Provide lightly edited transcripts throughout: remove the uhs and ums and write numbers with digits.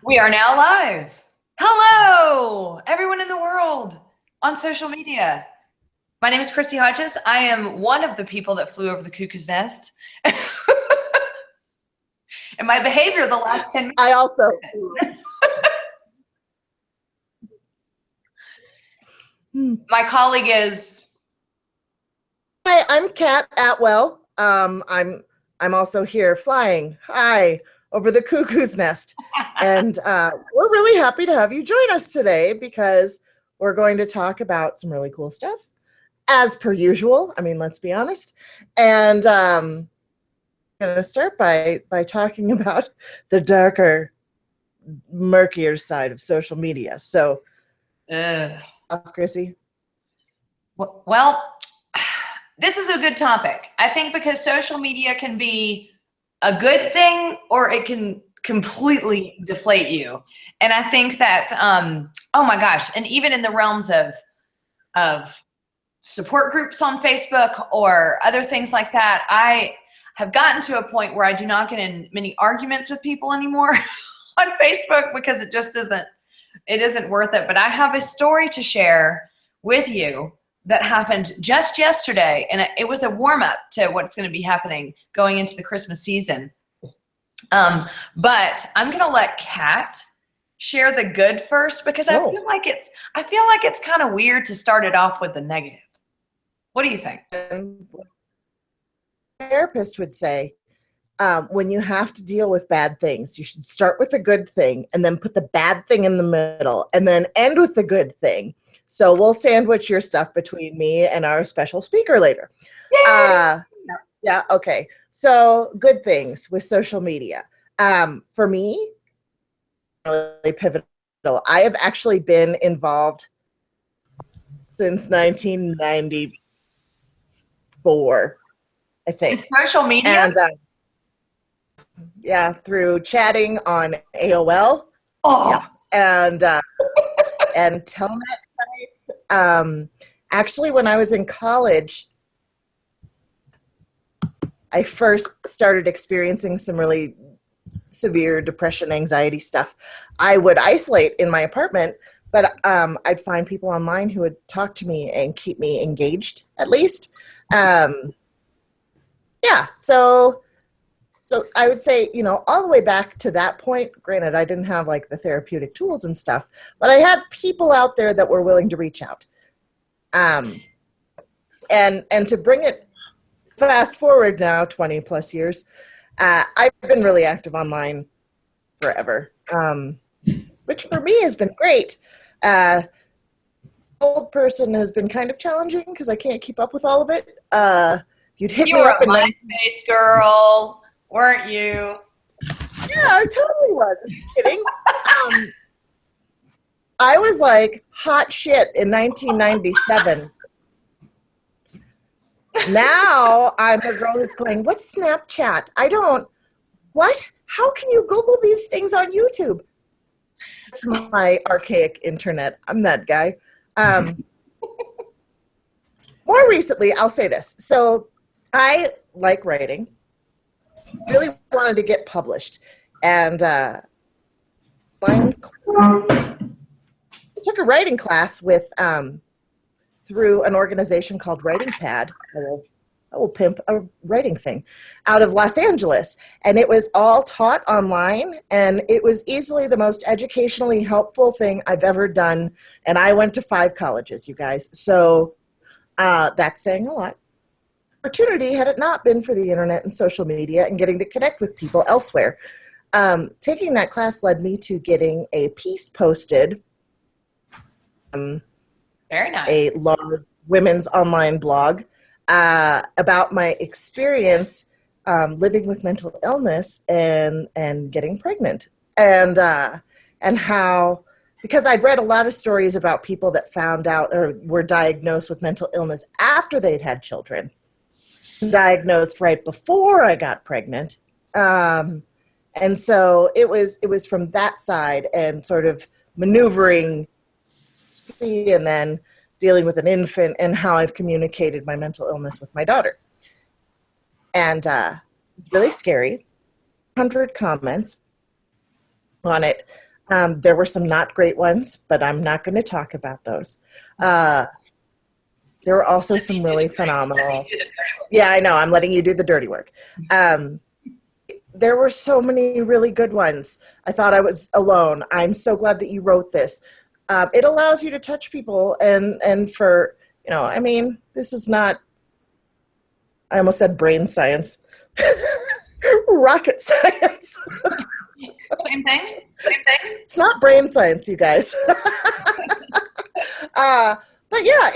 We are now live. Hello, everyone in the world on social media. My name is Christy Hodges. I am one of the people that flew over the cuckoo's nest. And my behavior the last 10 minutes. I also. My colleague is. Hi, I'm Kat Atwell. I'm also here flying high over the cuckoo's nest. And we're really happy to have you join us today because we're going to talk about some really cool stuff, as per usual. I mean, let's be honest. And I'm going to start by talking about the darker, murkier side of social media. So, Chrissy. Well, this is a good topic. I think because social media can be a good thing or it can completely deflate you. And I think that, oh my gosh, and even in the realms of support groups on Facebook or other things like that, I have gotten to a point where I do not get in many arguments with people anymore on Facebook because it just isn't worth it. But I have a story to share with you that happened just yesterday, and it was a warm-up to what's going to be happening going into the Christmas season. But I'm going to let Kat share the good first because I feel like it's kind of weird to start it off with the negative. What do you think? A therapist would say, when you have to deal with bad things, you should start with a good thing and then put the bad thing in the middle and then end with the good thing. So we'll sandwich your stuff between me and our special speaker later. Yeah, okay. So good things with social media. For me, really pivotal. I have actually been involved since 1994, I think. With social media? And yeah, through chatting on AOL. Oh. Yeah. And telnet sites. Actually, when I was in college, I first started experiencing some really severe depression, anxiety stuff. I would isolate in my apartment, but I'd find people online who would talk to me and keep me engaged, at least. Yeah, so I would say, all the way back to that point, granted, I didn't have like the therapeutic tools and stuff, but I had people out there that were willing to reach out. And to bring it fast forward now, 20 plus years, I've been really active online forever, which for me has been great. Old person has been kind of challenging because I can't keep up with all of it. You'd hit me up in MySpace girl, weren't you? Yeah, I totally was. Are you kidding? I was like hot shit in 1997. Now I'm a girl who's going, what's Snapchat? What? How can you Google these things on YouTube? It's my archaic internet. I'm that guy. More recently, I'll say this. So I like writing. Really wanted to get published. And I took a writing class with through an organization called Writing Pad. I will pimp a writing thing out of Los Angeles. And it was all taught online, and it was easily the most educationally helpful thing I've ever done. And I went to 5 colleges, you guys. So that's saying a lot. Opportunity had it not been for the internet and social media and getting to connect with people elsewhere. Taking that class led me to getting a piece posted. Very nice. A large women's online blog about my experience living with mental illness and getting pregnant, and how, because I'd read a lot of stories about people that found out or were diagnosed with mental illness after they'd had children, diagnosed right before I got pregnant, and so it was from that side and sort of maneuvering, and then dealing with an infant and how I've communicated my mental illness with my daughter. And really scary. 100 comments. on it. There were some not great ones, but I'm not going to talk about those. There were also some really phenomenal. Yeah, I know. I'm letting you do the dirty work. There were so many really good ones. I thought I was alone. I'm so glad that you wrote this. It allows you to touch people, and for, I mean, this is not, I almost said brain science. Rocket science. Same thing. It's not brain science, you guys. But yeah,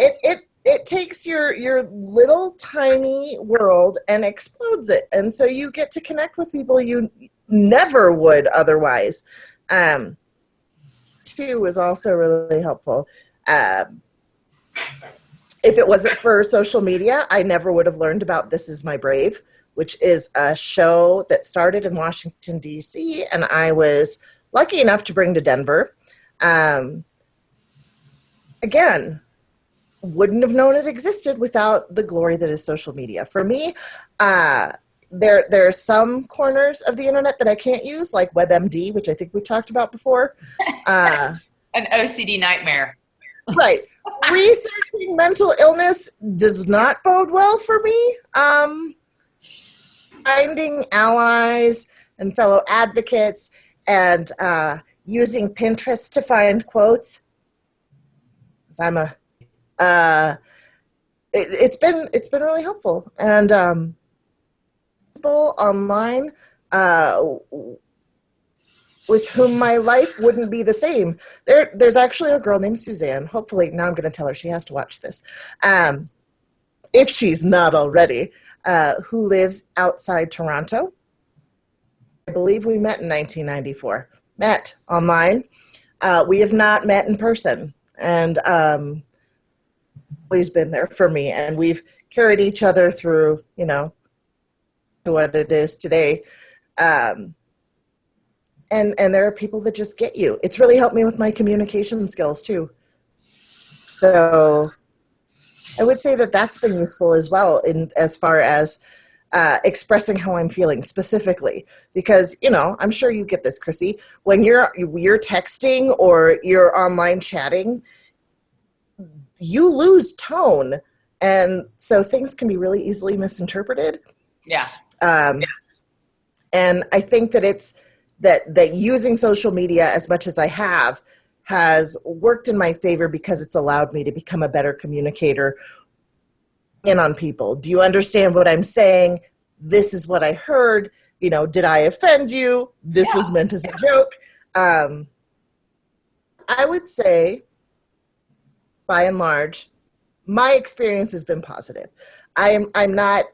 it takes your little tiny world and explodes it, and so you get to connect with people you never would otherwise. Too is also really helpful. If it wasn't for social media, I never would have learned about This Is My Brave, which is a show that started in Washington, D.C., and I was lucky enough to bring to Denver. Again, wouldn't have known it existed without the glory that is social media. For me, there are some corners of the internet that I can't use, like WebMD, which I think we talked about before. An OCD nightmare. Right. Researching mental illness does not bode well for me. Finding allies and fellow advocates and using Pinterest to find quotes. 'Cause I'm a it's been really helpful, and people online with whom my life wouldn't be the same. There's actually a girl named Suzanne. Hopefully, now I'm going to tell her she has to watch this, if she's not already, who lives outside Toronto. I believe we met in 1994. Met online. We have not met in person, and always been there for me, and we've carried each other through, to what it is today. And there are people that just get you. It's really helped me with my communication skills too. So I would say that that's been useful as well, in as far as expressing how I'm feeling specifically, because I'm sure you get this, Chrissy, when you're texting or you're online chatting, you lose tone, and so things can be really easily misinterpreted. Yeah. And I think that it's that using social media as much as I have has worked in my favor, because it's allowed me to become a better communicator in on people. Do you understand what I'm saying? This is what I heard. Did I offend you? This was meant as a joke. I would say, by and large, my experience has been positive. I'm not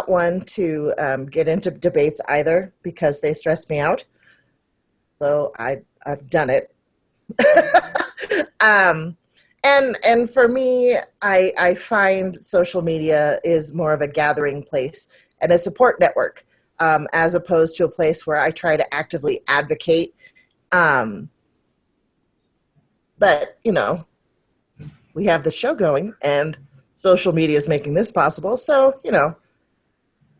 one to get into debates either, because they stress me out. So I've done it. And for me, I find social media is more of a gathering place and a support network, as opposed to a place where I try to actively advocate. But we have the show going, and social media is making this possible. So,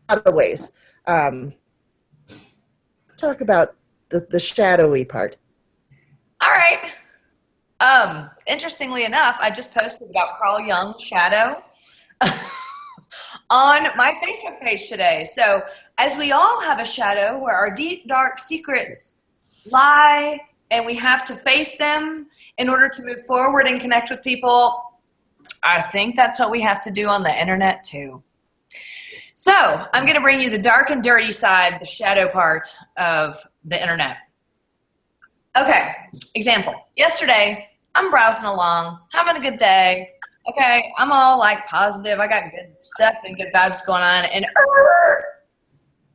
other ways. Let's talk about the shadowy part. All right. Interestingly enough, I just posted about Carl Jung's shadow on my Facebook page today. So, as we all have a shadow where our deep, dark secrets lie, and we have to face them in order to move forward and connect with people, I think that's what we have to do on the internet too. So I'm going to bring you the dark and dirty side, the shadow part of the internet. Okay, example. Yesterday, I'm browsing along, having a good day. Okay, I'm all like positive. I got good stuff and good vibes going on. And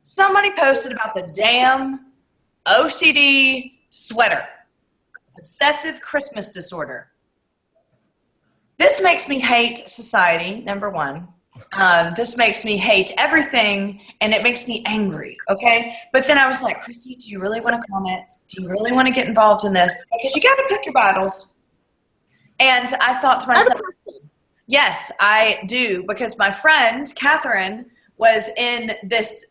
somebody posted about the damn OCD sweater. Obsessive Christmas disorder. This makes me hate society, number one. This makes me hate everything, and it makes me angry, okay? But then I was like, Christy, do you really want to comment? Do you really want to get involved in this? Because you got to pick your battles. And I thought to myself, yes, I do, because my friend, Catherine, was in this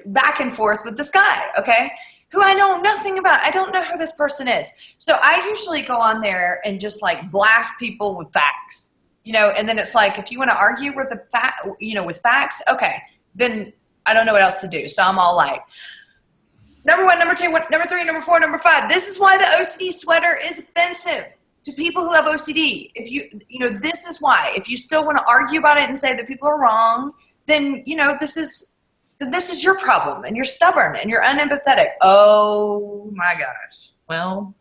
back and forth with this guy, okay? who I know nothing about. I don't know who this person is. So I usually go on there and just like blast people with facts, and then it's like, if you want to argue with with facts, okay, then I don't know what else to do. So I'm all like, number 1, number 2, number 3, number 4, number 5. This is why the OCD sweater is offensive to people who have OCD. If this is why. If you still want to argue about it and say that people are wrong, then this is your problem, and you're stubborn and you're unempathetic. Oh my gosh. Well,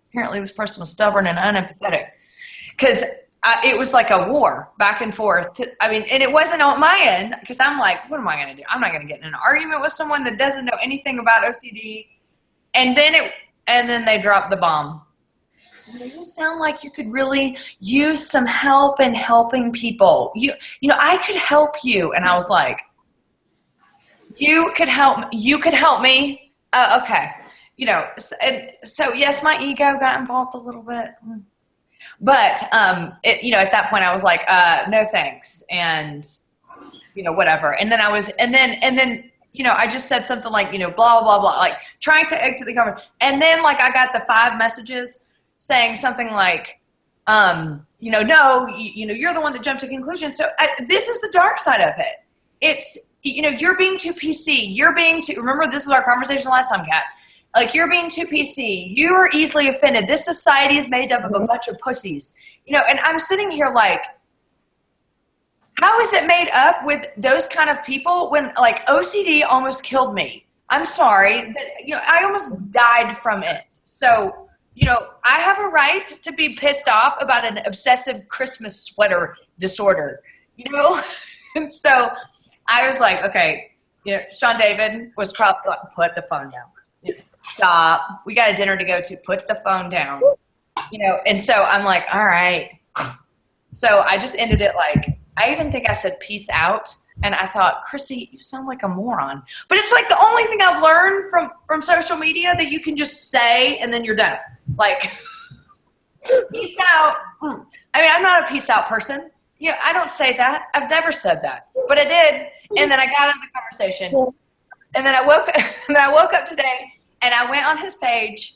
apparently this person was stubborn and unempathetic, because it was like a war back and forth. And it wasn't on my end, because I'm like, what am I going to do? I'm not going to get in an argument with someone that doesn't know anything about OCD. And then they dropped the bomb. You sound like you could really use some help in helping people. I could help you. And I was like, you could help me. Okay. So yes, my ego got involved a little bit, but, at that point I was like, no, thanks. And, whatever. And then I just said something like, blah, blah, blah, like trying to exit the conversation. And then like, I got the 5 messages saying something like, no, you're the one that jumped to conclusions. So this is the dark side of it. It's, you're being too PC. Remember, this was our conversation last time, Kat. Like, you're being too PC. You are easily offended. This society is made up of a bunch of pussies. And I'm sitting here like, how is it made up with those kind of people when, like, OCD almost killed me? I'm sorry. I almost died from it. So, I have a right to be pissed off about an obsessive Christmas sweater disorder, And so I was like, okay, Sean David was probably like, put the phone down. Stop. We got a dinner to go to. Put the phone down. And so I'm like, all right. So I just ended it like, I even think I said peace out. And I thought, Chrissy, you sound like a moron. But it's like the only thing I've learned from social media that you can just say and then you're done. Like, peace out. I'm not a peace out person. I don't say that. I've never said that. But I did. And then I got out of the conversation. And then I woke up today and I went on his page,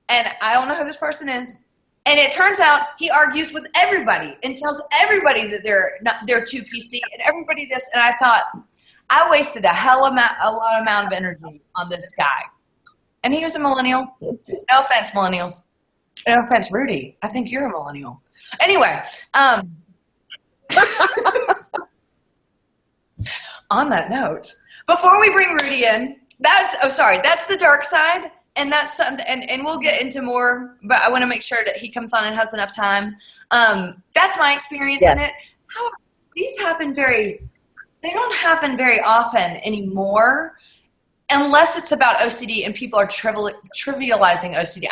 and I don't know who this person is. And it turns out he argues with everybody and tells everybody that they're too PC and everybody this. And I thought, I wasted a lot amount of energy on this guy. And he was a millennial. No offense, millennials. No offense, Rudy. I think you're a millennial. Anyway, on that note, before we bring Rudy in, that's the dark side. And that's something, and we'll get into more, but I want to make sure that he comes on and has enough time. That's my experience in it. However, these they don't happen very often anymore, unless it's about OCD and people are trivializing OCD.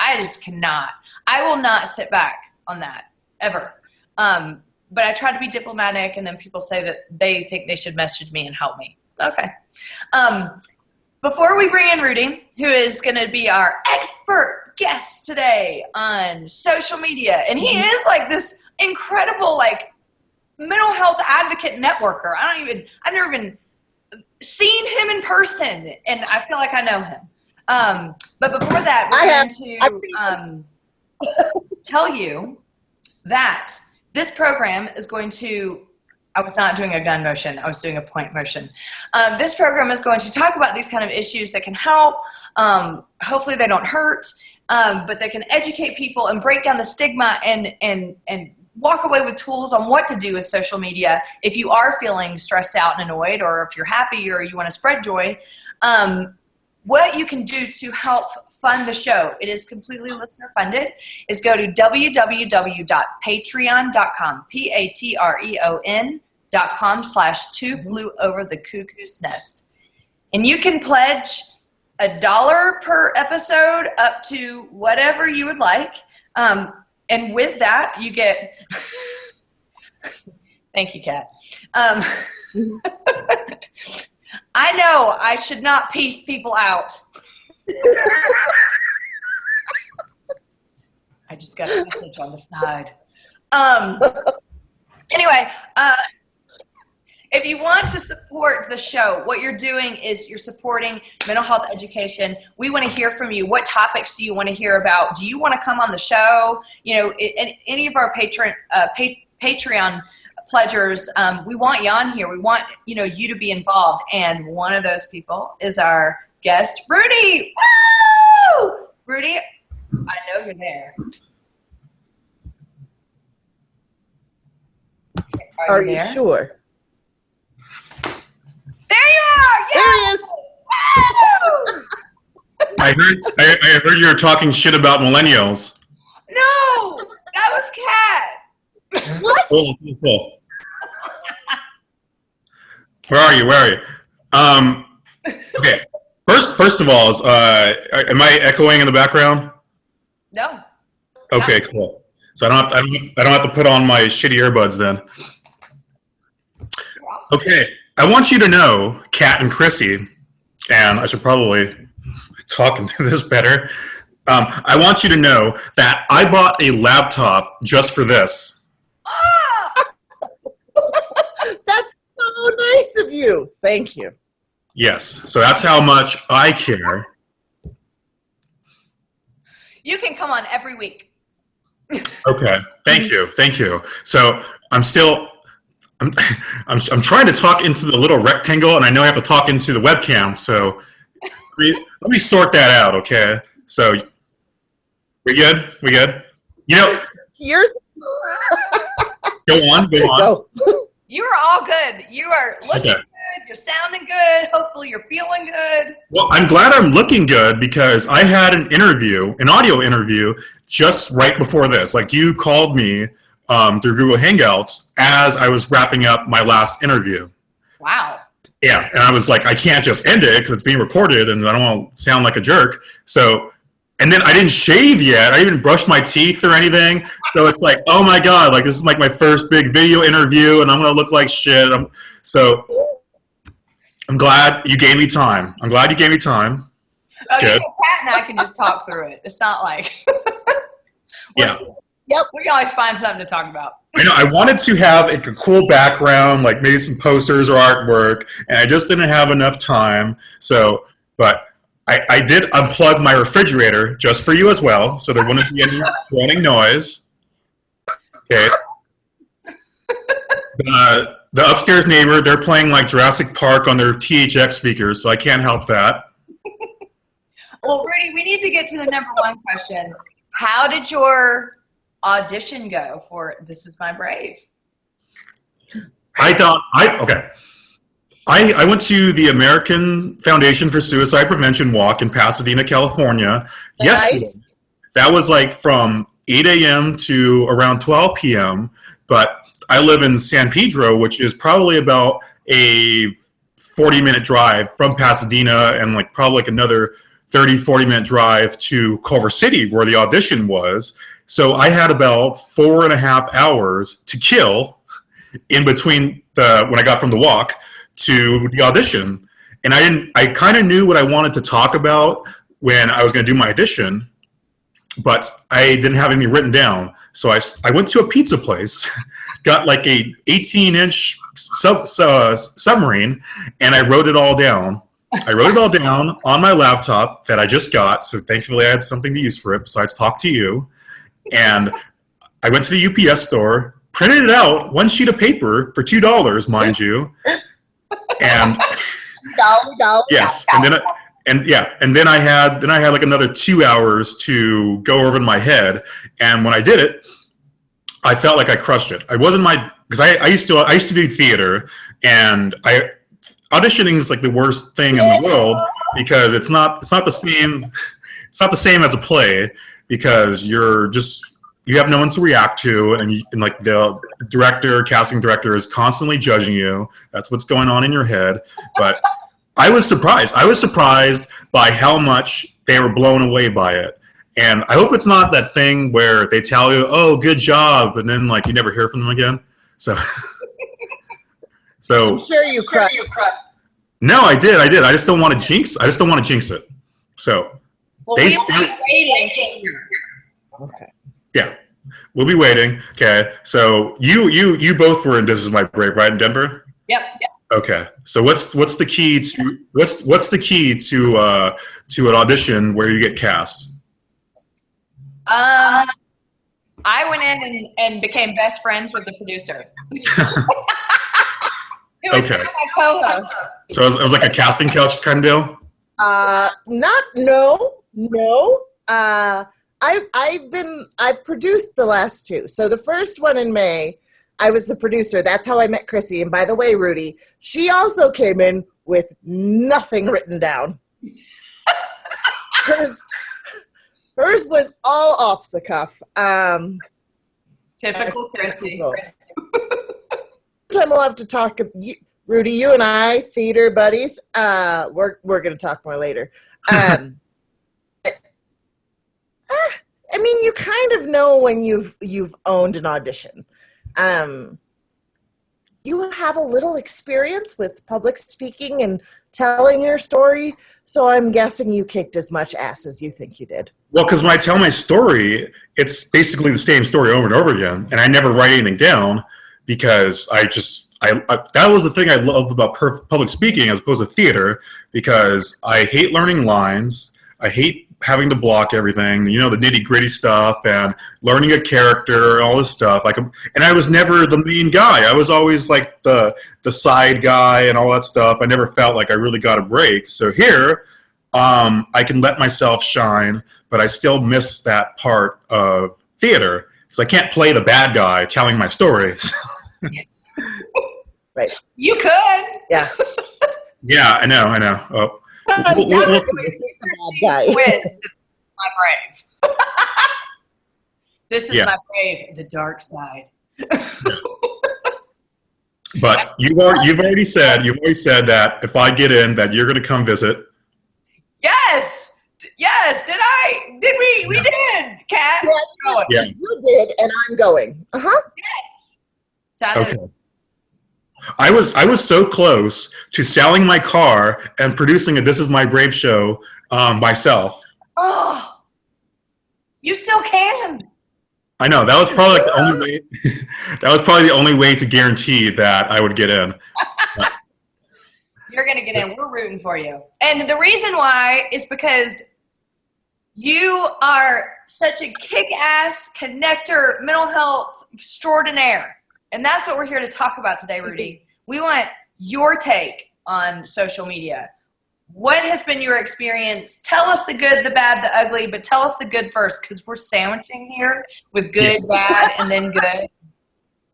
I will not sit back on that, ever. But I try to be diplomatic, and then people say that they think they should message me and help me. Okay. Before we bring in Rudy, who is going to be our expert guest today on social media, and he is like this incredible, like, mental health advocate networker. I've never even seen him in person, and I feel like I know him. But before that, we're going to tell you that this program is going to, I was not doing a gun motion. I was doing a point motion. This program is going to talk about these kind of issues that can help. Hopefully they don't hurt, but they can educate people and break down the stigma and walk away with tools on what to do with social media if you are feeling stressed out and annoyed, or if you're happy or you want to spread joy. What you can do to help fund the show, it is completely listener funded, is go to www.patreon.com, patreon.com/two flew over the cuckoo's nest. And you can pledge $1 per episode up to whatever you would like. And with that, you get, thank you, Kat. I know I should not piece people out. I just got a message on the side. Anyway, If you want to support the show, what you're doing is you're supporting mental health education. We want to hear from you. What topics do you want to hear about? Do you want to come on the show? You know, any of our Patreon pledgers, we want you on here. We want, you know, you to be involved. And one of those people is our guest, Rudy. Woo! Rudy, I know you're there. Are you sure? There you are! Yes! There he is! Woo! I heard you were talking shit about millennials. No! That was Kat. What? Cool. Where are you? Okay. First of all, am I echoing in the background? No. Okay, cool. So I don't have to put on my shitty earbuds then. Okay. I want you to know, Kat and Chrissy, and I should probably talk into this better. I want you to know that I bought a laptop just for this. That's so nice of you. Thank you. Yes. So that's how much I care. You can come on every week. Okay. Thank you. So I'm trying to talk into the little rectangle, and I know I have to talk into the webcam. So let me sort that out. Okay. So we good? You know. Here's. Go on. Go. You are all good. You are looking good. You're sounding good. Hopefully you're feeling good. Well, I'm glad I'm looking good because I had an audio interview just right before this. Like you called me through Google Hangouts as I was wrapping up my last interview. Wow. Yeah, and I was like, I can't just end it because it's being recorded and I don't want to sound like a jerk. So, and then I didn't shave yet. I didn't even brush my teeth or anything. So it's like, oh my God, like this is like my first big video interview and I'm going to look like shit. I'm glad you gave me time. Oh, Good. yeah, Pat and I can just talk through it. It's not like... Yeah. Yep. We can always find something to talk about. I know. I wanted to have a cool background, like maybe some posters or artwork, and I just didn't have enough time. So, but I did unplug my refrigerator just for you as well, so there wouldn't be any running noise. Okay. The upstairs neighbor, they're playing like Jurassic Park on their THX speakers, so I can't help that. Well, Rudy, we need to get to the number one question. How did your audition go for This Is My Brave? I went to the American Foundation for Suicide Prevention walk in Pasadena, California yesterday. Nice. That was like from 8 a.m. to around 12 p.m. But I live in San Pedro, which is probably about a 40-minute drive from Pasadena and like probably like another 40-minute drive to Culver City where the audition was. So I had about 4.5 hours to kill in between when I got from the walk to the audition. And I kind of knew what I wanted to talk about when I was going to do my audition, but I didn't have anything written down. So I went to a pizza place, got like a 18-inch submarine, and I wrote it all down. I wrote it all down on my laptop that I just got, so thankfully I had something to use for it besides talk to you. And I went to the UPS store, printed it out, one sheet of paper for $2, mind you. And yes, and then I had like another 2 hours to go over in my head. And when I did it, I felt like I crushed it. Because I used to do theater, and auditioning is like the worst thing in the world because it's not the same as a play because you have no one to react to, and like the casting director is constantly judging you. That's what's going on in your head. But I was surprised by how much they were blown away by it. And I hope it's not that thing where they tell you, "Oh, good job," and then like you never hear from them again. So I'm sure you cried. No, I did. I just don't want to jinx. it. So well, we will be waiting. Okay. Yeah, we'll be waiting. Okay. So you both were in This Is My Brave, right, in Denver? Yep. Okay. So what's the key to what's the key to an audition where you get cast? I went in and became best friends with the producer. It was Okay. my co-host. So it was like a casting couch kind of deal? No. I've produced the last two. So the first one in May, I was the producer. That's how I met Chrissy. And by the way, Rudy, she also came in with nothing written down. Hers was all off the cuff. Typical Chrissy. Time we'll have to talk. Rudy, you and I, theater buddies. We're going to talk more later. I mean, you kind of know when you've owned an audition. You have a little experience with public speaking and telling your story, so I'm guessing you kicked as much ass as you think you did. Well, because when I tell my story, it's basically the same story over and over again, and I never write anything down because I that was the thing I love about public speaking as opposed to theater, because I hate learning lines. I hate having to block everything, the nitty gritty stuff and learning a character and all this stuff. And I was never the main guy. I was always like the side guy and all that stuff. I never felt like I really got a break. So here, I can let myself shine, but I still miss that part of theater because I can't play the bad guy telling my stories. Right. You could. Yeah. Yeah, I know. Oh. Bad guy. Quiz. This is my brave. This is Yeah. my brave, the dark side. But you've already said that if I get in, that you're going to come visit. Yes. Did we? We did. Kat. Yeah. You did, and I'm going. Sounded Okay. I was so close to selling my car and producing a This Is My Brave show myself. Oh, you still can. I know that was probably like the only way. That was probably the only way to guarantee that I would get in. You're gonna get in. We're rooting for you. And the reason why is because you are such a kick-ass connector, mental health extraordinaire. And that's what we're here to talk about today, Rudy. We want your take on social media. What has been your experience? Tell us the good, the bad, the ugly, but tell us the good first, because we're sandwiching here with good, bad, and then good.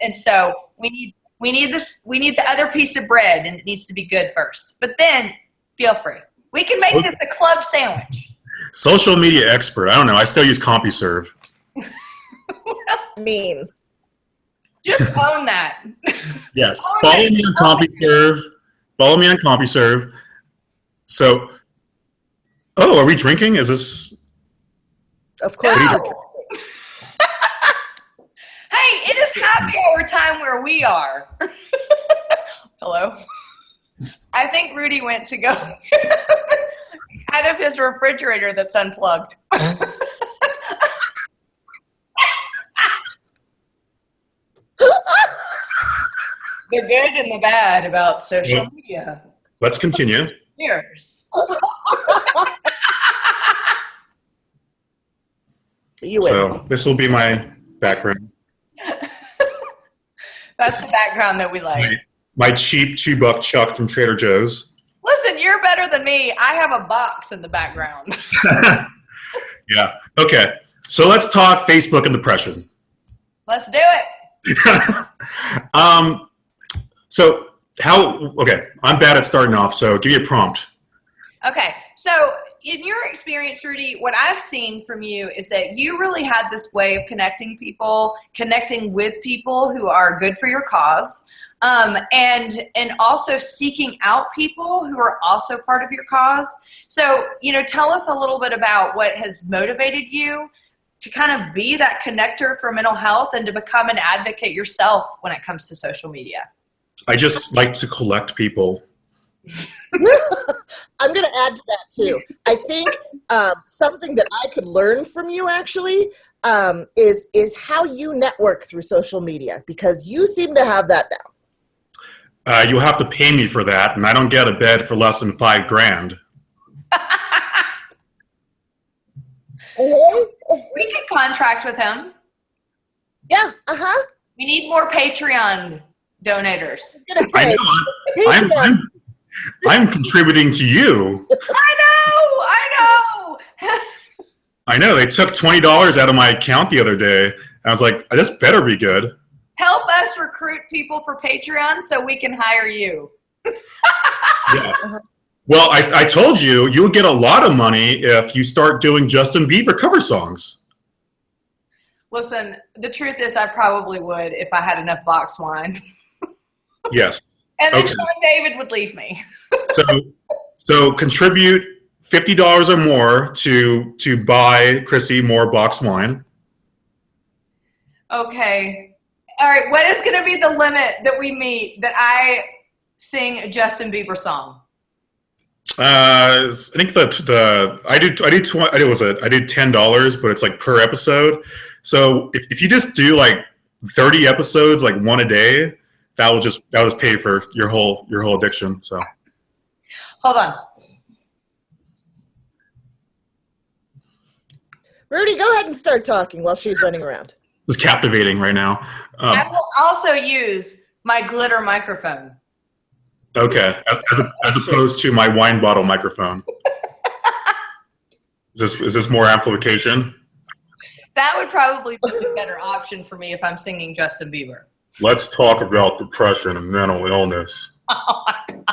And so we need the other piece of bread, and it needs to be good first. But then feel free. We can make this a club sandwich. Social media expert. I don't know. I still use CompuServe. Means. Just own that. Yes. Follow me on CompuServe. So, are we drinking? Is this? Of course. No. Hey, it is happy hour time where we are. Hello. I think Rudy went to go out of his refrigerator that's unplugged. The good and the bad about social media. Let's continue. Cheers. You win. So this will be my background. That's the background that we like. My cheap $2 Chuck from Trader Joe's. Listen, you're better than me. I have a box in the background. Yeah. Okay. So let's talk Facebook and depression. Let's do it. Okay, I'm bad at starting off, so give me a prompt. Okay, so in your experience, Rudy, what I've seen from you is that you really had this way of connecting with people who are good for your cause, and also seeking out people who are also part of your cause. So, tell us a little bit about what has motivated you to kind of be that connector for mental health and to become an advocate yourself when it comes to social media. I just like to collect people. I'm going to add to that too. I think something that I could learn from you actually is how you network through social media, because you seem to have that You'll have to pay me for that, and I don't get a bed for less than $5,000. We could contract with him. Yeah, We need more Patreon donators. I know. I'm contributing to you. I know. I know. They took $20 out of my account the other day, and I was like, this better be good. Help us recruit people for Patreon so we can hire you. Yes. Well, I told you, you'll get a lot of money if you start doing Justin Bieber cover songs. Listen, the truth is I probably would if I had enough box wine. Yes. And then Okay. Sean David would leave me. So contribute $50 or more to buy Chrissy more box wine. Okay. All right. What is going to be the limit that we meet that I sing a Justin Bieber song? I think I do $10, but it's like per episode. So if you just do like 30 episodes, like one a day, that'll just pay for your whole addiction. So Hold on. Rudy, go ahead and start talking while she's running around. it's captivating right now. I will also use my glitter microphone. Okay, as opposed to my wine bottle microphone. Is this more amplification? That would probably be a better option for me if I'm singing Justin Bieber. Let's talk about depression and mental illness. Oh my God.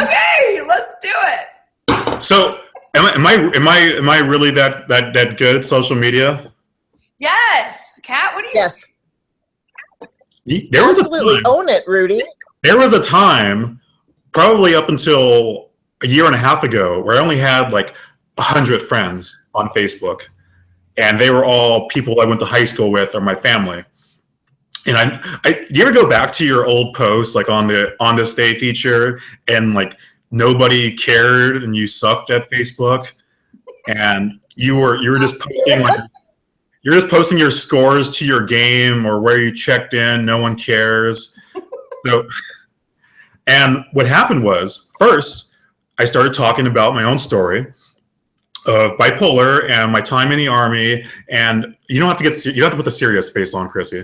Okay, let's do it. So, am I really that good at social media? Yes. Kat, what do you Yes, There was absolutely. Own it, Rudy. There was a time, probably up until a year and a half ago, where I only had like 100 friends on Facebook, and they were all people I went to high school with or my family. And you ever go back to your old posts, like on this day feature, and like nobody cared, and you sucked at Facebook, and you were just posting like you're just posting your scores to your game or where you checked in. No one cares. So, and what happened was, first, I started talking about my own story of bipolar and my time in the Army. And you don't have to put the serious face on, Chrissy.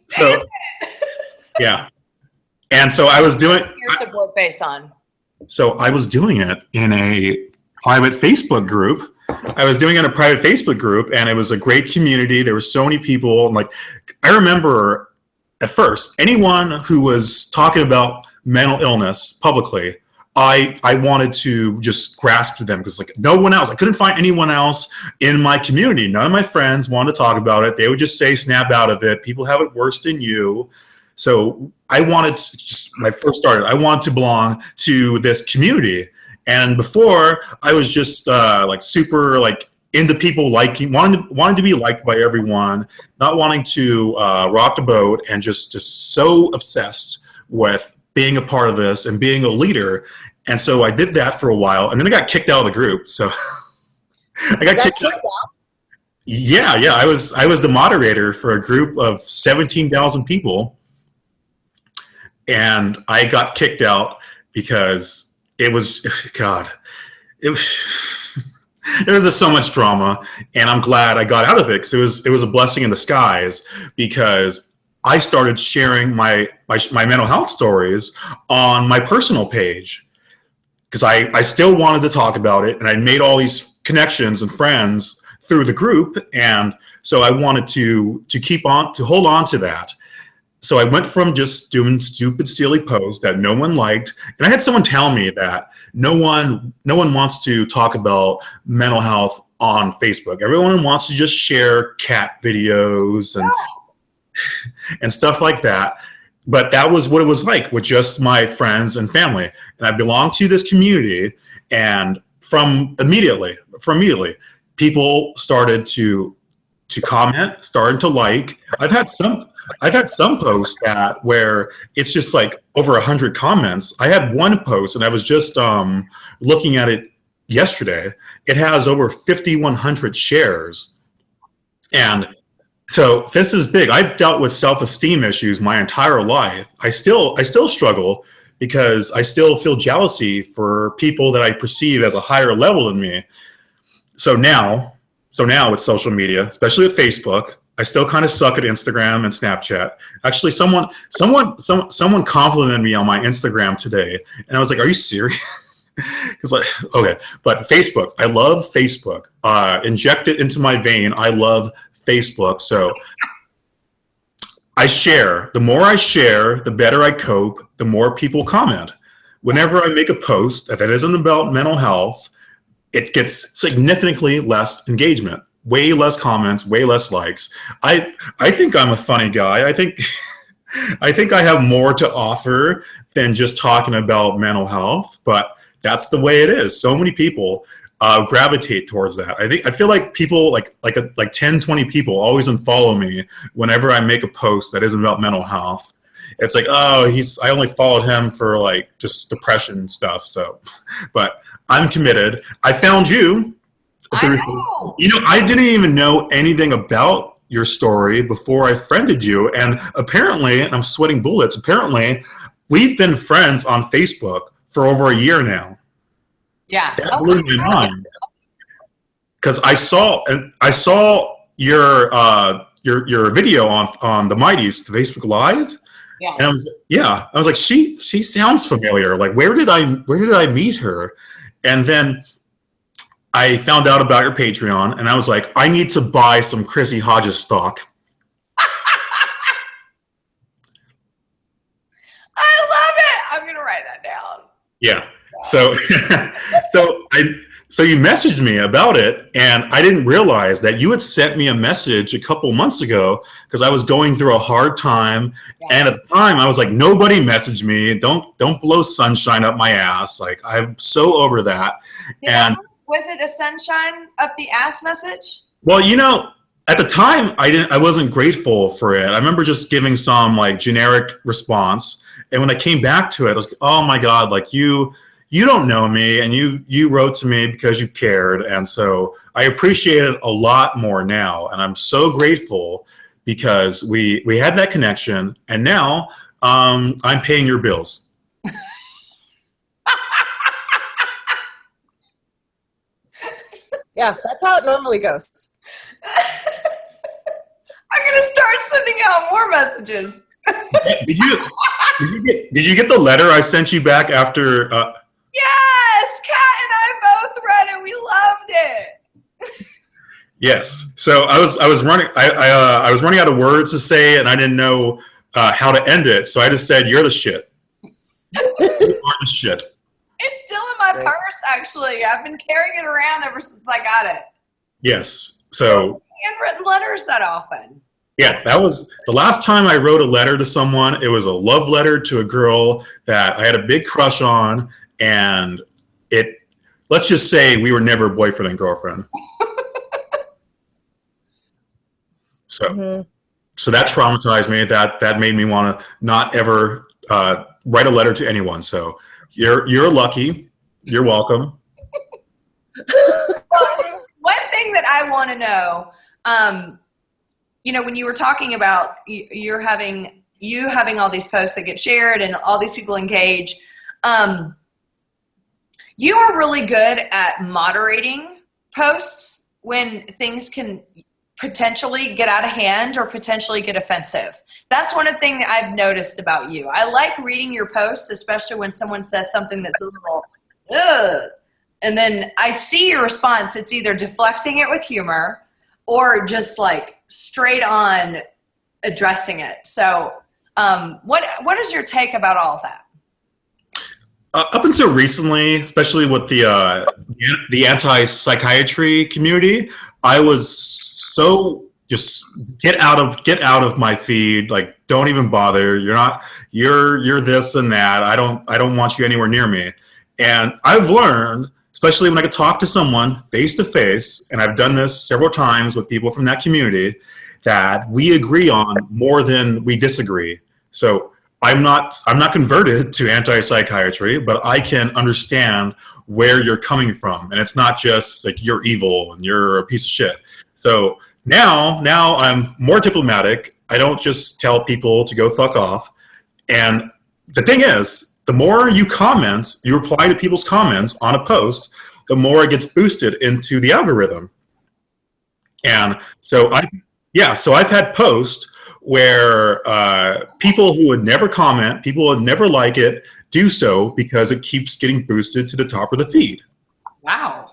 So, yeah. And so I was doing your support face on? So I was doing it in a private Facebook group. I was doing it in a private Facebook group, and it was a great community. There were so many people. And like, I remember at first, anyone who was talking about mental illness publicly, I wanted to just grasp to them, because like no one else, I couldn't find anyone else in my community. None of my friends wanted to talk about it. They would just say, snap out of it. People have it worse than you. So I wanted to I wanted to belong to this community. And before, I was just like super like into people liking, wanting to be liked by everyone, not wanting to rock the boat, and just so obsessed with being a part of this and being a leader. And so I did that for a while, and then I got kicked out of the group. So I got kicked out. Yeah. I was the moderator for a group of 17,000 people, and I got kicked out because it was there was just so much drama, and I'm glad I got out of it, because it was a blessing in disguise, because I started sharing my mental health stories on my personal page, because I still wanted to talk about it, and I made all these connections and friends through the group, and so I wanted to hold on to that. So I went from just doing stupid, silly posts that no one liked, and I had someone tell me that no one wants to talk about mental health on Facebook. Everyone wants to just share cat videos and stuff like that. But that was what it was like with just my friends and family. And I belonged to this community, and from immediately, people started to comment, started to like. I've had some posts where it's just like over 100 comments. I had one post, and I was just looking at it yesterday. It has over 5,100 shares, and So this is big. I've dealt with self-esteem issues my entire life. I still struggle because I still feel jealousy for people that I perceive as a higher level than me. So now with social media, especially with Facebook, I still kind of suck at Instagram and Snapchat. Actually, someone complimented me on my Instagram today, and I was like, "Are you serious?" It's like, okay, but Facebook, I love Facebook. Inject it into my vein. I love Facebook. So I share. The more I share, the better I cope, the more people comment. Whenever I make a post that isn't about mental health, it gets significantly less engagement, way less comments, way less likes. I think I'm a funny guy. I think I have more to offer than just talking about mental health, but that's the way it is. So many people gravitate towards that. I feel like people like 10, 20 people always unfollow me whenever I make a post that isn't about mental health. It's like, oh, I only followed him for like just depression stuff. So, but I'm committed. I found you. I know. You know, I didn't even know anything about your story before I friended you. And apparently, and I'm sweating bullets, apparently we've been friends on Facebook for over a year now. Yeah. That blew my mind. Because I saw your video on the Mighties, the Facebook Live. Yeah. And I was like, she sounds familiar. Like, where did I meet her? And then I found out about your Patreon, and I was like, I need to buy some Chrissy Hodges stock. I love it. I'm gonna write that down. Yeah. So so you messaged me about it, and I didn't realize that you had sent me a message a couple months ago because I was going through a hard time. Yeah. And at the time I was like, nobody messaged me. Don't blow sunshine up my ass. Like, I'm so over that. Yeah. And was it a sunshine up the ass message? Well, you know, at the time I wasn't grateful for it. I remember just giving some like generic response. And when I came back to it, I was like, oh my God, like you don't know me, and you wrote to me because you cared. And so I appreciate it a lot more now. And I'm so grateful because we had that connection, and now I'm paying your bills. Yeah, that's how it normally goes. I'm gonna start sending out more messages. Did you get the letter I sent you back after? Yes, Kat and I both read it. We loved it. Yes. So I was running. I was running out of words to say, and I didn't know how to end it. So I just said, "You're the shit." You are the shit. It's still in my purse, actually. I've been carrying it around ever since I got it. Yes. So handwritten letters that often. Yeah, that was the last time I wrote a letter to someone. It was a love letter to a girl that I had a big crush on, and let's just say we were never boyfriend and girlfriend. So that traumatized me. That made me want to not ever write a letter to anyone. So you're lucky. You're welcome. Well, one thing that I want to know, you know, when you were talking about you having all these posts that get shared and all these people engage, you are really good at moderating posts when things can potentially get out of hand or potentially get offensive. That's one thing that I've noticed about you. I like reading your posts, especially when someone says something that's a little, ugh. And then I see your response. It's either deflecting it with humor or just like straight on addressing it. So what is your take about all of that? Up until recently, especially with the anti-psychiatry community, I was so just get out of my feed. Like, don't even bother. You're this and that. I don't want you anywhere near me. And I've learned, especially when I could talk to someone face to face, and I've done this several times with people from that community, that we agree on more than we disagree. So I'm not converted to anti-psychiatry, but I can understand where you're coming from. And it's not just like you're evil and you're a piece of shit. So Now I'm more diplomatic. I don't just tell people to go fuck off. And the thing is, the more you comment, you reply to people's comments on a post, the more it gets boosted into the algorithm. And so I've had posts where people who would never comment, people who would never like it, do so because it keeps getting boosted to the top of the feed. Wow.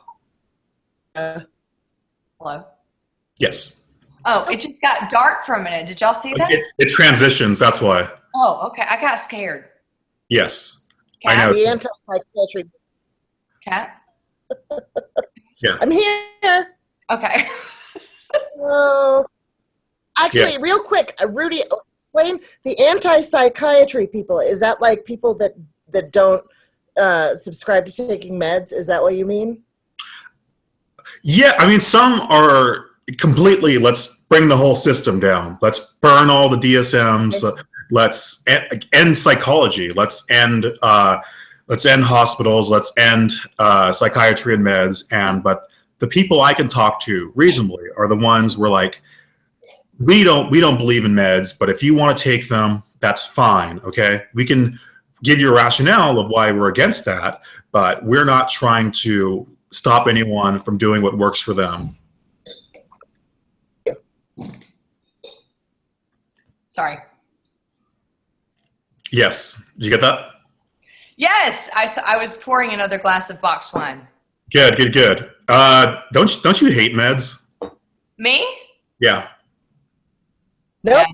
Hello? Yes. Oh, it just got dark for a minute. Did y'all see that? It transitions, that's why. Oh, okay. I got scared. Yes. Cat? I know. The anti-psychiatry. Cat? Yeah. I'm here. Okay. Actually, real quick, Rudy, explain the anti-psychiatry people. Is that like people that don't subscribe to taking meds? Is that what you mean? Yeah, I mean, some are completely, let's bring the whole system down. Let's burn all the DSMs. Let's end psychology. Let's end hospitals. Let's end psychiatry and meds. But the people I can talk to reasonably are the ones where like, we don't believe in meds, but if you want to take them, that's fine. Okay, we can give you a rationale of why we're against that, but we're not trying to stop anyone from doing what works for them. Sorry. Yes. Did you get that? Yes, I was pouring another glass of box wine. Good. Don't you hate meds? Me? Yeah. Nope.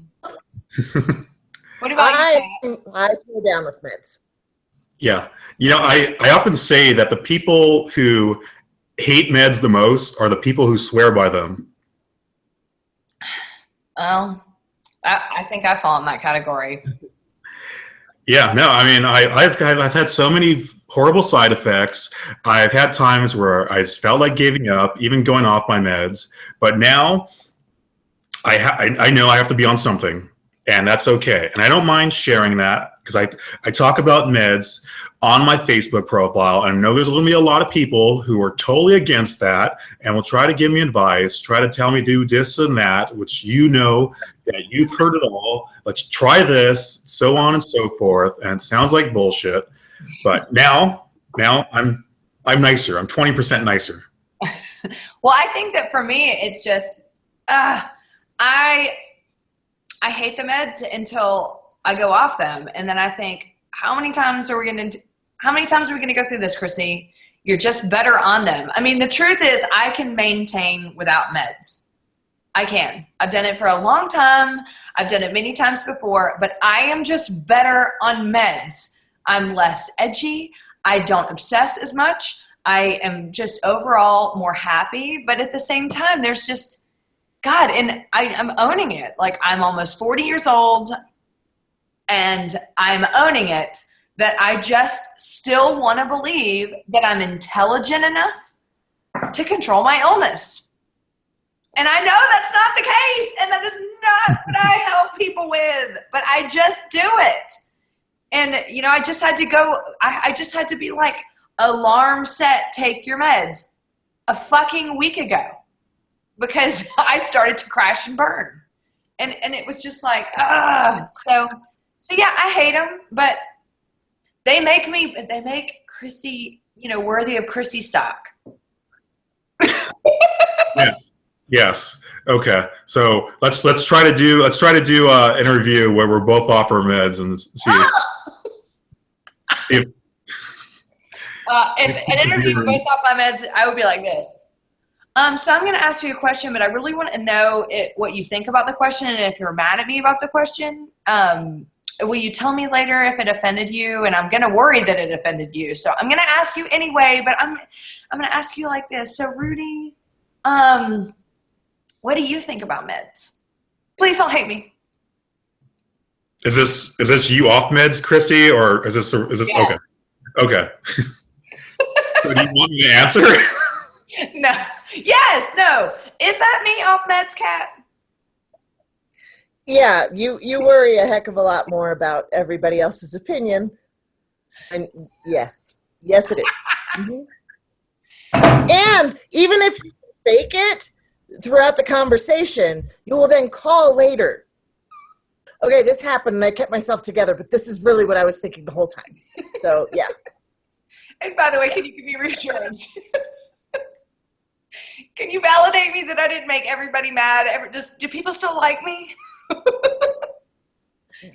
What about you? I go down with meds. Yeah. You know, I often say that the people who hate meds the most are the people who swear by them. I think I fall in that category. Yeah, no, I mean, I've had so many horrible side effects. I've had times where I just felt like giving up, even going off my meds. But now I know I have to be on something, and that's okay. And I don't mind sharing that because I talk about meds on my Facebook profile, and I know there's going to be a lot of people who are totally against that and will try to give me advice, try to tell me do this and that, which you know that you've heard it all. Let's try this, so on and so forth. And it sounds like bullshit. But now I'm nicer. I'm 20% nicer. Well, I think that for me, it's just I hate the meds until I go off them, and then I think, how many times are we going to go through this, Chrissy? You're just better on them. I mean, the truth is, I can maintain without meds. I can. I've done it for a long time. I've done it many times before, but I am just better on meds. I'm less edgy. I don't obsess as much. I am just overall more happy, but at the same time, there's just, God, and I'm owning it. Like, I'm almost 40 years old, and I'm owning it, that I just still want to believe that I'm intelligent enough to control my illness. And I know that's not the case, and that is not what I help people with, but I just do it. And, you know, I just had to go, I just had to be like, alarm set, take your meds, a fucking week ago, because I started to crash and burn. And it was just like, So yeah, I hate them, but they make Chrissy, you know, worthy of Chrissy stock. Yes. Okay. So let's try to do an interview where we're both off our meds and see if an interview with both off my meds, I would be like this. So I'm going to ask you a question, but I really want to know what you think about the question, and if you're mad at me about the question. Will you tell me later if it offended you? And I'm going to worry that it offended you. So I'm going to ask you anyway, but I'm going to ask you like this. So Rudy, what do you think about meds? Please don't hate me. Is this you off meds, Chrissy, or is this Yeah. Okay. So do you want me to answer? No. Yes. No. Is that me off meds, Kat? Yeah, you worry a heck of a lot more about everybody else's opinion. And yes, it is. Mm-hmm. And even if you fake it, throughout the conversation, you will then call later. Okay, this happened and I kept myself together, but this is really what I was thinking the whole time. So, yeah. And by the way, can you give me reassurance? Can you validate me that I didn't make everybody mad? Do people still like me?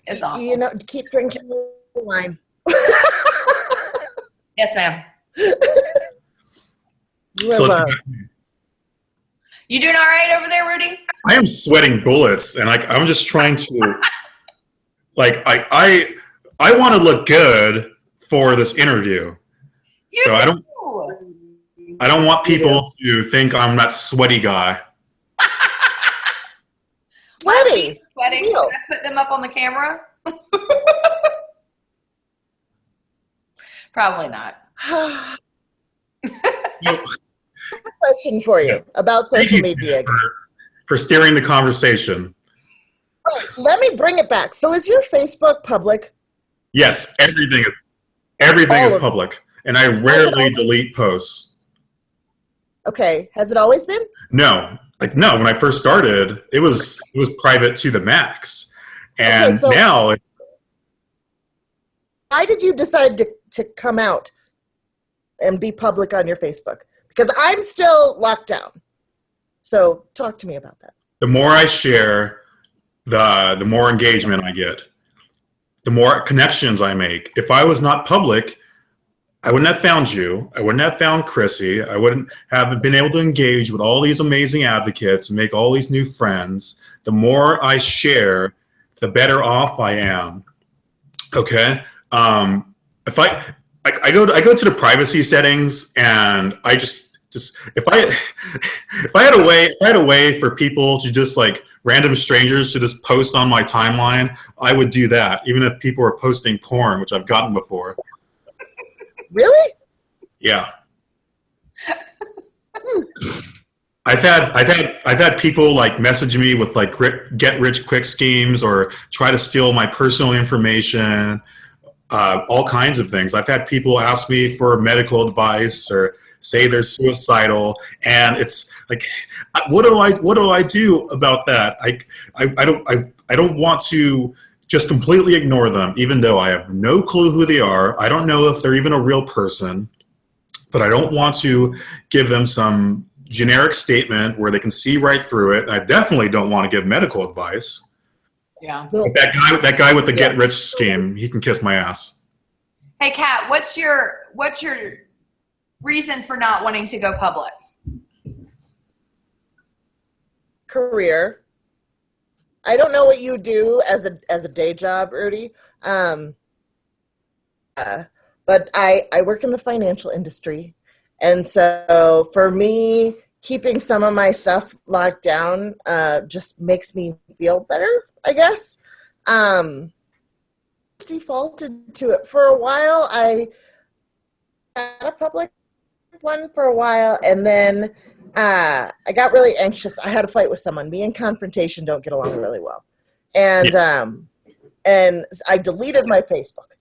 It's awful. You know, keep drinking wine. Yes, ma'am. So You doing all right over there, Rudy? I am sweating bullets, and I'm just trying to, I want to look good for this interview. I don't want people to think I'm that sweaty guy. Sweaty. Sweating? Can I put them up on the camera? Probably not. Question for you about social media. For steering the conversation. Right, let me bring it back. So is your Facebook public? Yes, everything is public, and I rarely delete posts. Okay, has it always been? No, when I first started, it was private to the max, and okay, so now. Why did you decide to come out and be public on your Facebook? Because I'm still locked down. So talk to me about that. The more I share, the more engagement I get, the more connections I make. If I was not public, I wouldn't have found you. I wouldn't have found Chrissy. I wouldn't have been able to engage with all these amazing advocates and make all these new friends. The more I share, the better off I am. Okay. If I go to the privacy settings, and I just if I had a way for people to just, like, random strangers to just post on my timeline, I would do that, even if people were posting porn, which I've gotten before. Really? Yeah. I've had people, like, message me with, like, get rich quick schemes or try to steal my personal information, all kinds of things. I've had people ask me for medical advice or say they're suicidal, and it's like, what do I do about that? I don't want to just completely ignore them, even though I have no clue who they are. I don't know if they're even a real person, but I don't want to give them some generic statement where they can see right through it. And I definitely don't want to give medical advice. Yeah. But that guy with the get rich scheme, he can kiss my ass. Hey, Kat, what's your reason for not wanting to go public? Career. I don't know what you do as a day job, Rudy. But I work in the financial industry. And so for me, keeping some of my stuff locked down just makes me feel better, I guess. Defaulted to it for a while. I had a public one for a while, and then I got really anxious. I had a fight with someone. Me and confrontation don't get along really well, and I deleted my Facebook.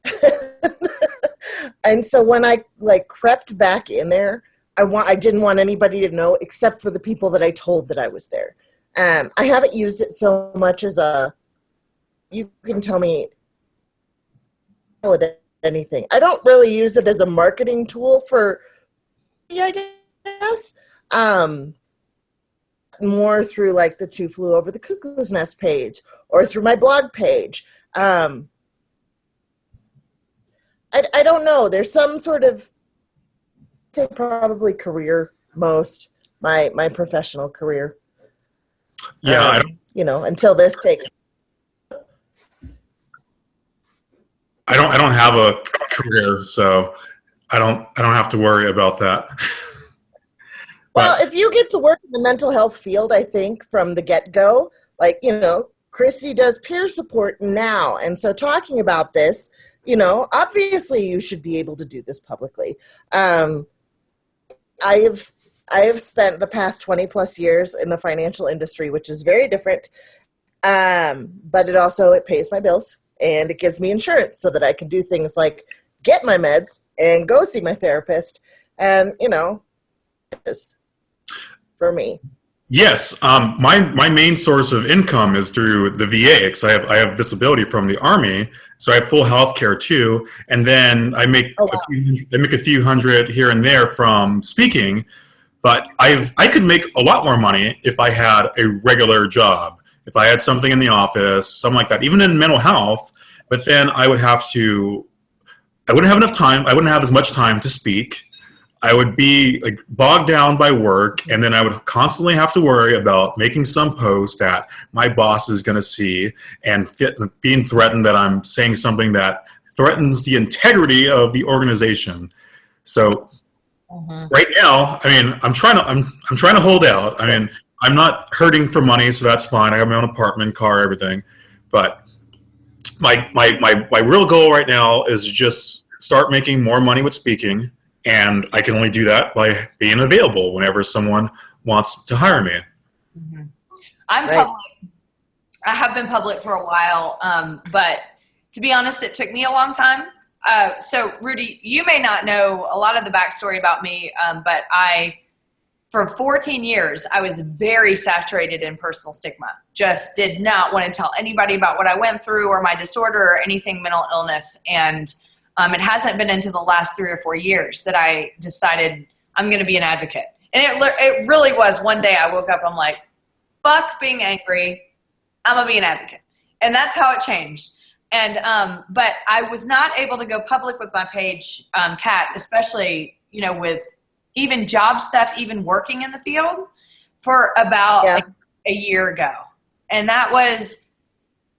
And so when I, like, crept back in there, I didn't want anybody to know except for the people that I told that I was there. I haven't used it so much as you can tell me anything. I don't really use it as a marketing tool for, I guess, more through, like, the Two Flew Over the Cuckoo's Nest page or through my blog page. I don't know. There's some sort of, I'd say probably career most, my professional career. Yeah, until this takes. I don't have a career, so I don't have to worry about that. Well, if you get to work in the mental health field, I think from the get-go, like, Chrissy does peer support now, and so talking about this, obviously you should be able to do this publicly. I have spent the past 20 plus years in the financial industry, which is very different, but it pays my bills. And it gives me insurance so that I can do things like get my meds and go see my therapist. And, just for me. Yes, my main source of income is through the VA because I have disability from the Army, so I have full health care too. And then Oh wow. I make a few hundred here and there from speaking, but I could make a lot more money if I had a regular job, if I had something in the office, something like that, even in mental health. But then I wouldn't have enough time. I wouldn't have as much time to speak. I would be like bogged down by work, and then I would constantly have to worry about making some post that my boss is going to see and being threatened that I'm saying something that threatens the integrity of the organization. So right now, I mean, I'm trying to hold out. I mean, I'm not hurting for money, so that's fine. I have my own apartment, car, everything. But my real goal right now is to just start making more money with speaking, and I can only do that by being available whenever someone wants to hire me. I'm Right. public. I have been public for a while, but to be honest, it took me a long time. So Rudy, you may not know a lot of the backstory about me, but for 14 years, I was very saturated in personal stigma. Just did not want to tell anybody about what I went through or my disorder or anything mental illness. And it hasn't been until the last 3 or 4 years that I decided I'm going to be an advocate. And it really was one day I woke up, I'm like, fuck being angry, I'm going to be an advocate. And that's how it changed. And but I was not able to go public with my page, Kat, especially, with even job stuff, even working in the field for about a year ago. And that was,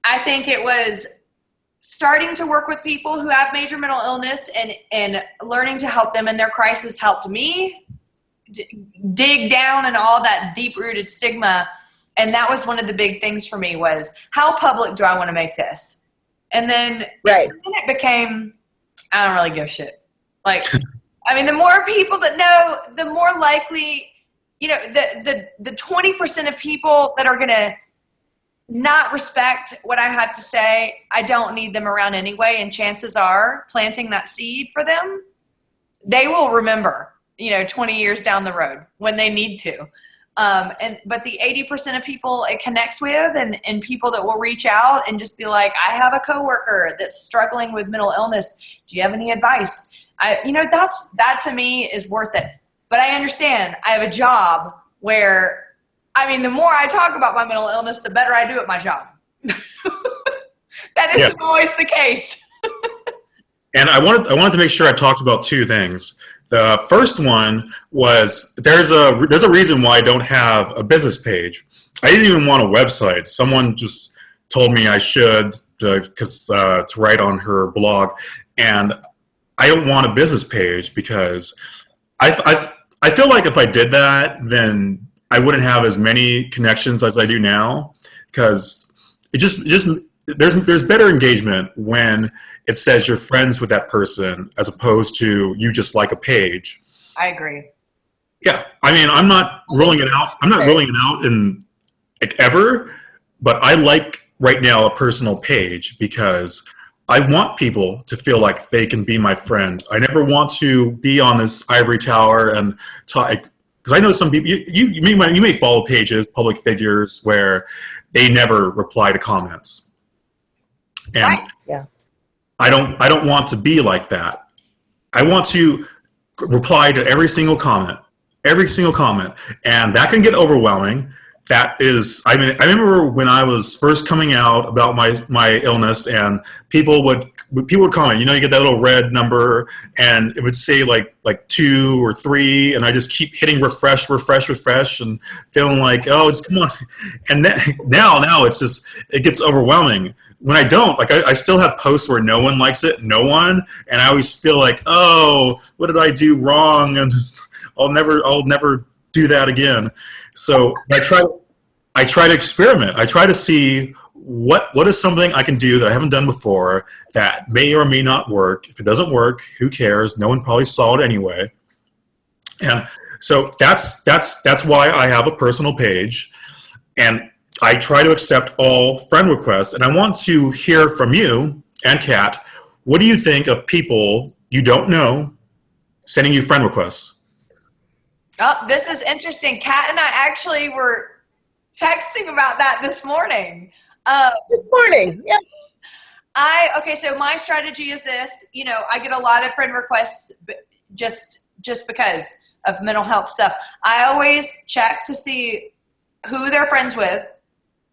I think it was starting to work with people who have major mental illness and learning to help them in their crisis helped me dig down in all that deep-rooted stigma. And that was one of the big things for me was, how public do I want to make this? And then, Right. then it became, I don't really give a shit. Like, I mean, the more people that know, the more likely, the 20% of people that are going to not respect what I have to say, I don't need them around anyway. And chances are planting that seed for them, they will remember, 20 years down the road when they need to. But the 80% of people it connects with and people that will reach out and just be like, I have a coworker that's struggling with mental illness. Do you have any advice? That to me is worth it. But I understand I have a job where, the more I talk about my mental illness, the better I do at my job. That isn't always the case. And I wanted to make sure I talked about two things. The first one was there's a reason why I don't have a business page. I didn't even want a website. Someone just told me I should to write on her blog, and I don't want a business page because I feel like if I did that, then I wouldn't have as many connections as I do now, because it just there's better engagement when it says you're friends with that person as opposed to you just like a page. I agree. Yeah, I'm not rolling it out. I'm not rolling it out in ever, but I like right now a personal page because I want people to feel like they can be my friend. I never want to be on this ivory tower and talk, because I know some people. You may follow pages, public figures, where they never reply to comments, and Right. Yeah. I don't want to be like that. I want to reply to every single comment, and that can get overwhelming. That is, I remember when I was first coming out about my illness, and people would comment. You get that little red number, and it would say like 2 or 3, and I just keep hitting refresh, and feeling like, oh, it's come on. And now it's just, it gets overwhelming. When I don't, I still have posts where no one likes it, and I always feel like, oh, what did I do wrong? And I'll never do that again. So I try to experiment. I try to see what is something I can do that I haven't done before that may or may not work. If it doesn't work, who cares? No one probably saw it anyway. And so that's why I have a personal page, and I try to accept all friend requests. And I want to hear from you and Kat. What do you think of people you don't know sending you friend requests? Oh, this is interesting. Kat and I actually were texting about that this morning. This morning, yeah. Okay, so my strategy is this. You know, I get a lot of friend requests just because of mental health stuff. I always check to see who they're friends with.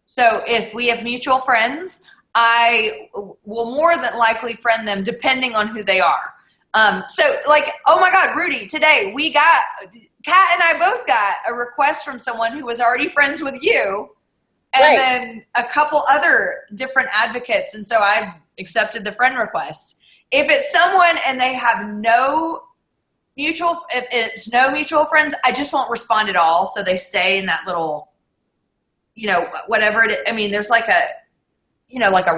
So if we have mutual friends, I will more than likely friend them depending on who they are. So like, oh my God, Rudy, today Kat and I both got a request from someone who was already friends with you. And Right. then a couple other different advocates. And so I accepted the friend request. If it's someone and they have if it's no mutual friends, I just won't respond at all. So they stay in that little, you know, whatever it is. I mean, there's like a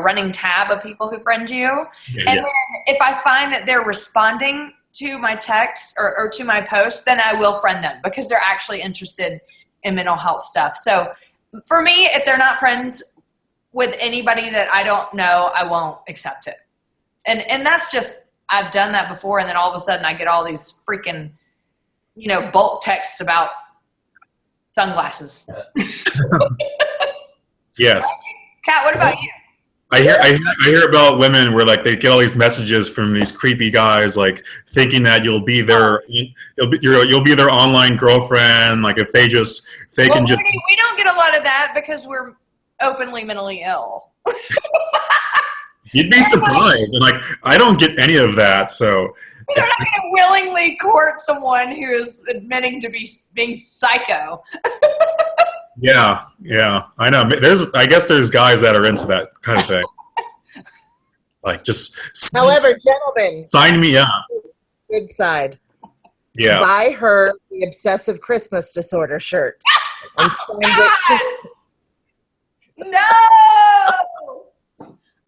running tab of people who friend you. Yeah, And then if I find that they're responding to my text or to my post, then I will friend them because they're actually interested in mental health stuff. So for me, if they're not friends with anybody that I don't know, I won't accept it. And that's just, I've done that before, and then all of a sudden I get all these freaking, you know, bulk texts about sunglasses. Yes. Kat, what about you? I hear about women where like they get all these messages from these creepy guys, like thinking that you'll be their online girlfriend. Like if they can just. We don't get a lot of that because we're openly mentally ill. You'd be surprised, and like I don't get any of that. So They're not going to willingly court someone who is admitting to being psycho. yeah, I know. I guess there's guys that are into that kind of thing. Like just. However, gentlemen, Sign me up. good side. Yeah. Buy her the obsessive Christmas disorder shirt and send it. No!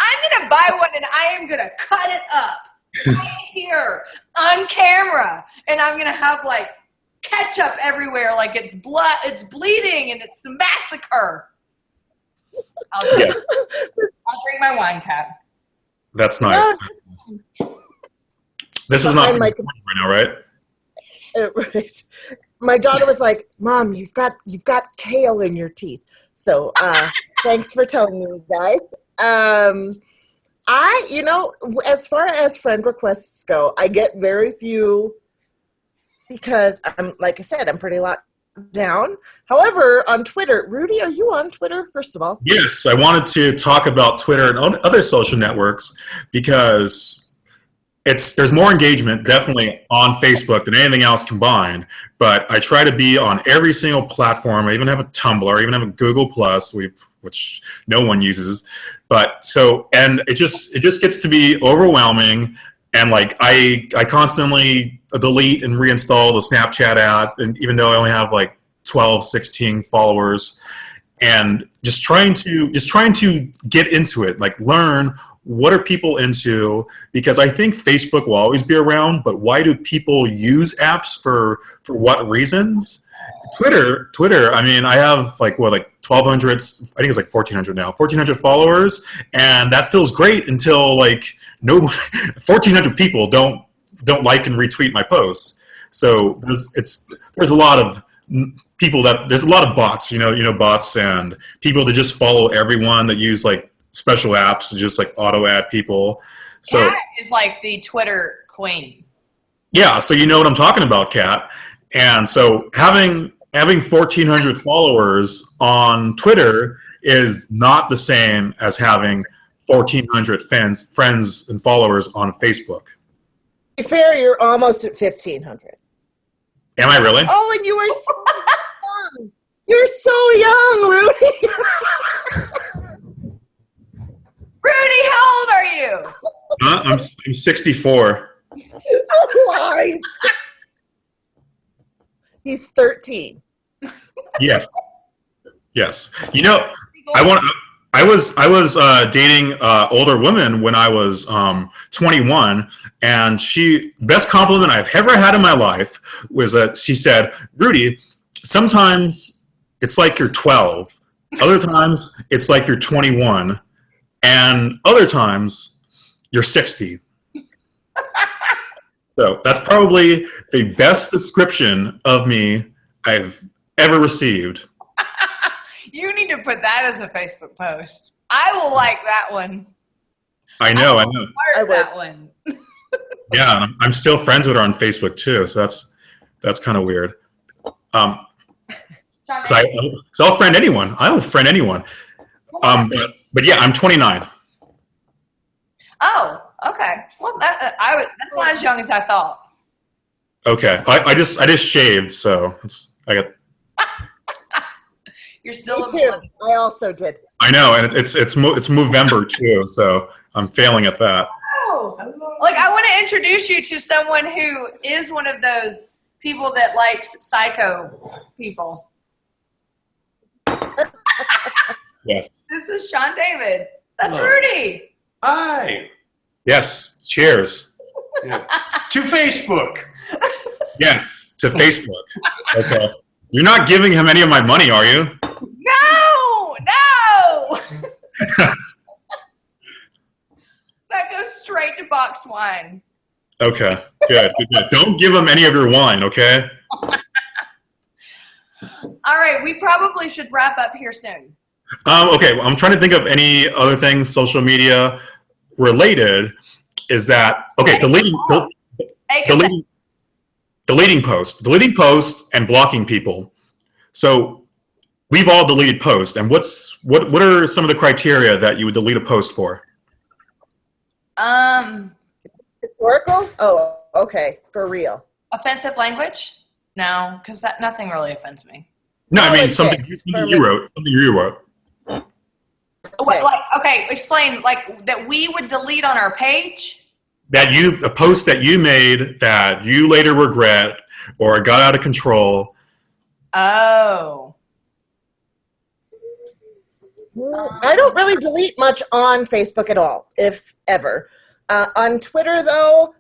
I'm going to buy one and I am going to cut it up right here on camera. And I'm going to have like ketchup everywhere, like it's bleeding and it's a massacre. I'll drink my wine, Kat. That's nice. This is not Behind right now, right? Right. My daughter was like, "Mom, you've got kale in your teeth." So thanks for telling me, guys. As far as friend requests go, I get very few because like I said, I'm pretty locked down. However, on Twitter, Rudy, are you on Twitter, first of all? Yes, I wanted to talk about Twitter and other social networks because there's more engagement definitely on Facebook than anything else combined. But I try to be on every single platform. I even have a Tumblr, I even have a Google Plus, which no one uses. And it just gets to be overwhelming. And like I constantly delete and reinstall the Snapchat app, and even though I only have like 12, 16 followers, and just trying to get into it, like learn what are people into, because I think Facebook will always be around, but why do people use apps for what reasons? Twitter, I mean, I have like 1,200, I think it's like 1,400 now, 1,400 followers, and that feels great until like 1,400 people don't like and retweet my posts. So there's a lot of people there's a lot of bots, bots and people that just follow everyone that use like special apps to just like auto add people. So Kat is like the Twitter queen. Yeah, so you know what I'm talking about, Kat. And so having 1,400 followers on Twitter is not the same as having 1,400 friends and followers on Facebook. To be fair, you're almost at 1,500. Am I really? Oh, and you were so young. You're so young, Rudy. Rudy, how old are you? I'm 64. Lies. He's 13. Yes. You know, I was dating older women when I was 21, and best compliment I've ever had in my life was that she said, "Rudy, sometimes it's like you're 12, other times it's like you're 21, and other times you're 60." So that's probably the best description of me I've ever received. You need to put that as a Facebook post. I will like that one. I know. Heart that one. Yeah, I'm still friends with her on Facebook too, so that's kind of weird. Because I'll friend anyone. I will friend anyone. But yeah, I'm 29. Oh, okay. Well, that's not as young as I thought. Okay, I just shaved, so I got. Me You're still too. I also did. I know, and it's Movember too, so I'm failing at that. Oh, like I want to introduce you to someone who is one of those people that likes psycho people. Yes. This is Sean David. That's Rudy. Hi. Yes. Cheers. Yeah. To Facebook. Yes, to Facebook. Okay. You're not giving him any of my money, are you? No. That goes straight to box wine. Okay. Good. Don't give him any of your wine, okay? All right, we probably should wrap up here soon. Okay. Well, I'm trying to think of any other things social media related. Is that okay? Deleting posts and blocking people. So we've all deleted posts, and what are some of the criteria that you would delete a post for? Historical? Oh, okay. For real. Offensive language? No, because nothing really offends me. No, I mean something Politics. you wrote. Something you wrote. Okay, explain like that we would delete on our page. A post that you made that you later regret or got out of control. I Oh. don't really delete much on Facebook at all, if ever. On Twitter, though,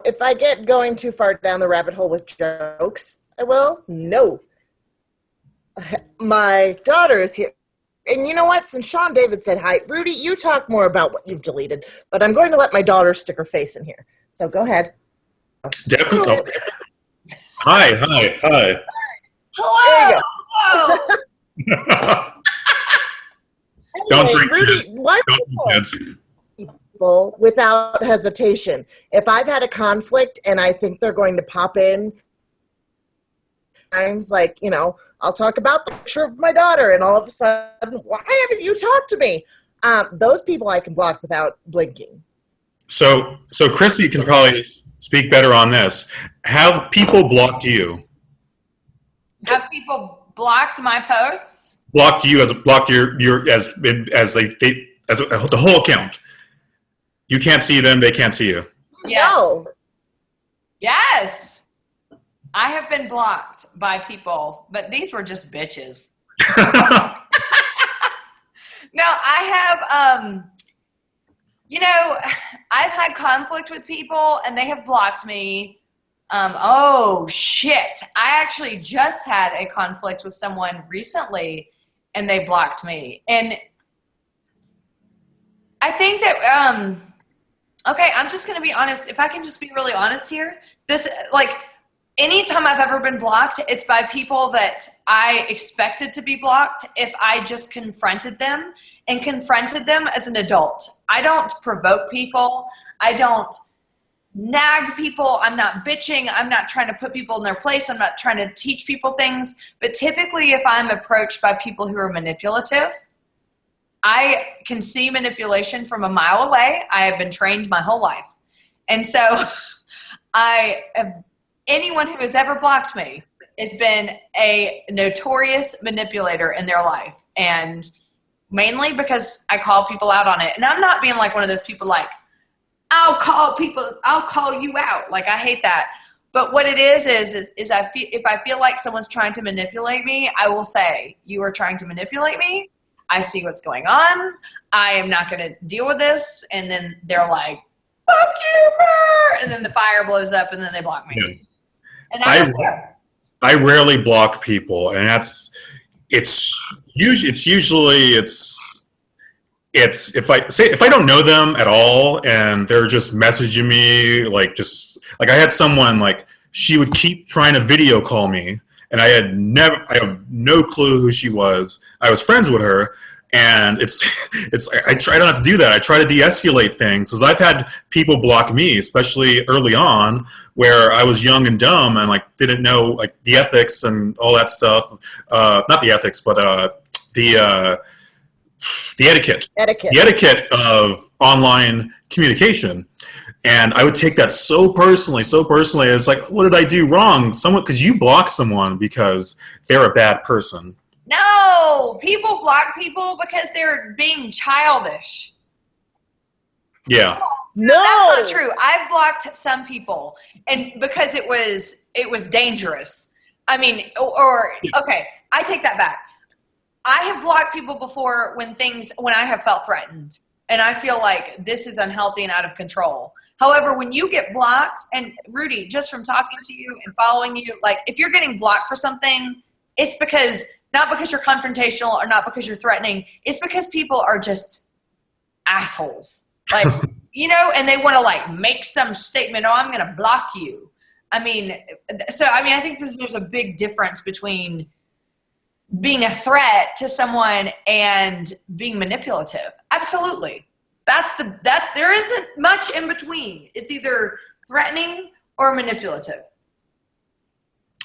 if I get going too far down the rabbit hole with jokes, I will. No. My daughter is here. And you know what? Since Sean David said hi, Rudy, you talk more about what you've deleted, but I'm going to let my daughter stick her face in here. So go ahead. Definitely. Hi. Hello. There you Hello. Don't Anyways, drink, Rudy, kids. why Don't drink, kids. people without hesitation? If I've had a conflict and I think they're going to pop in, times like, I'll talk about the picture of my daughter and all of a sudden, why haven't you talked to me? Those people I can block without blinking. So Chrissy can probably speak better on this. Have people blocked you? Have people blocked my posts? Blocked you as the whole account. You can't see them; they can't see you. Yes. No. Yes. I have been blocked by people, but these were just bitches. No, I have, I've had conflict with people and they have blocked me. Oh shit. I actually just had a conflict with someone recently and they blocked me. And I think that, okay, I'm just going to be honest. If I can just be really honest here, anytime I've ever been blocked, it's by people that I expected to be blocked if I just confronted them as an adult. I don't provoke people. I don't nag people. I'm not bitching. I'm not trying to put people in their place. I'm not trying to teach people things. But typically if I'm approached by people who are manipulative, I can see manipulation from a mile away. I have been trained my whole life. And so anyone who has ever blocked me has been a notorious manipulator in their life. And mainly because I call people out on it. And I'm not being like one of those people like, I'll call you out. Like, I hate that. But what it is if I feel like someone's trying to manipulate me, I will say, you are trying to manipulate me. I see what's going on. I am not going to deal with this. And then they're like, fuck you, brr! And then the fire blows up and then they block me. Yeah. And I rarely block people, and it's usually it's if I don't know them at all and they're just messaging me like I had someone like she would keep trying to video call me and I have no clue who she was. I was friends with her and I try not to do that. I try to de-escalate things because I've had people block me, especially early on where I was young and dumb and like didn't know like the ethics and all that stuff. Not the ethics, but the etiquette. The etiquette of online communication. And I would take that so personally. It's like, what did I do wrong? Because you block someone because they're a bad person. No, people block people because they're being childish. Yeah. No, that's not true. I've blocked some people, and because it was dangerous. I mean, okay, I take that back. I have blocked people before when I have felt threatened and I feel like this is unhealthy and out of control. However, when you get blocked, and Rudy, just from talking to you and following you, like if you're getting blocked for something, it's not because you're confrontational or not because you're threatening. It's because people are just assholes. Like, and they want to like make some statement, oh, I'm going to block you. I think there's a big difference between being a threat to someone and being manipulative. Absolutely. There isn't much in between. It's either threatening or manipulative.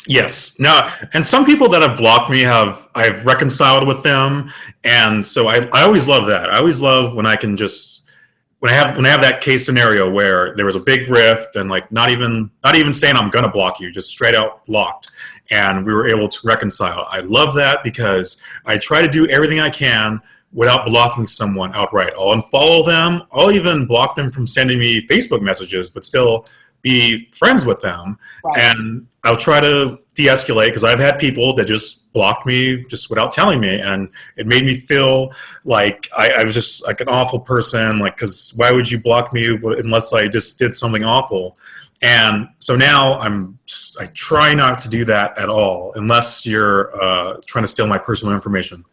Yes. No. And some people that have blocked me I've reconciled with them. And so I always love that. I always love when I can when I have that case scenario where there was a big rift and like not even saying I'm going to block you, just straight out blocked. And we were able to reconcile. I love that because I try to do everything I can without blocking someone outright. I'll unfollow them. I'll even block them from sending me Facebook messages, but still be friends with them. Right. And I'll try to de-escalate because I've had people that just blocked me just without telling me. And it made me feel like I was just like an awful person. Like, because why would you block me unless I just did something awful? And so now I try not to do that at all unless you're trying to steal my personal information.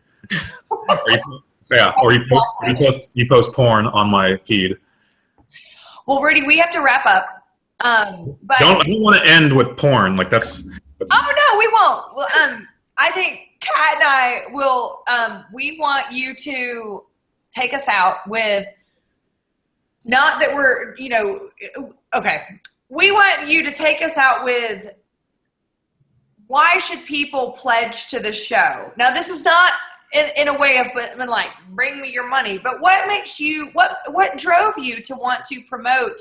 Or you post porn on my feed. Well, Rudy, we have to wrap up. But I don't want to end with porn. Like that's oh no, we won't. Well, I think Kat and I will. We want you to take us out with. Not that we're, okay. We want you to take us out with. Why should people pledge to the show? Now, this is not in a way of like bring me your money, but what makes you? What drove you to want to promote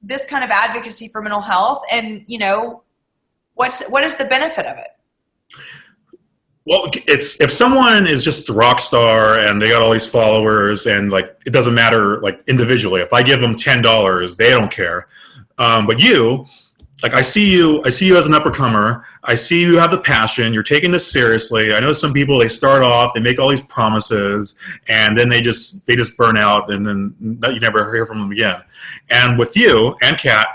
this kind of advocacy for mental health, and what is the benefit of it? Well, it's if someone is just a rock star and they got all these followers and like it doesn't matter like individually. If I give them $10, they don't care. But you, like I see you as an uppercomer. I see you have the passion. You're taking this seriously. I know some people, they start off, they make all these promises, and then they just burn out, and then you never hear from them again. And with you and Kat,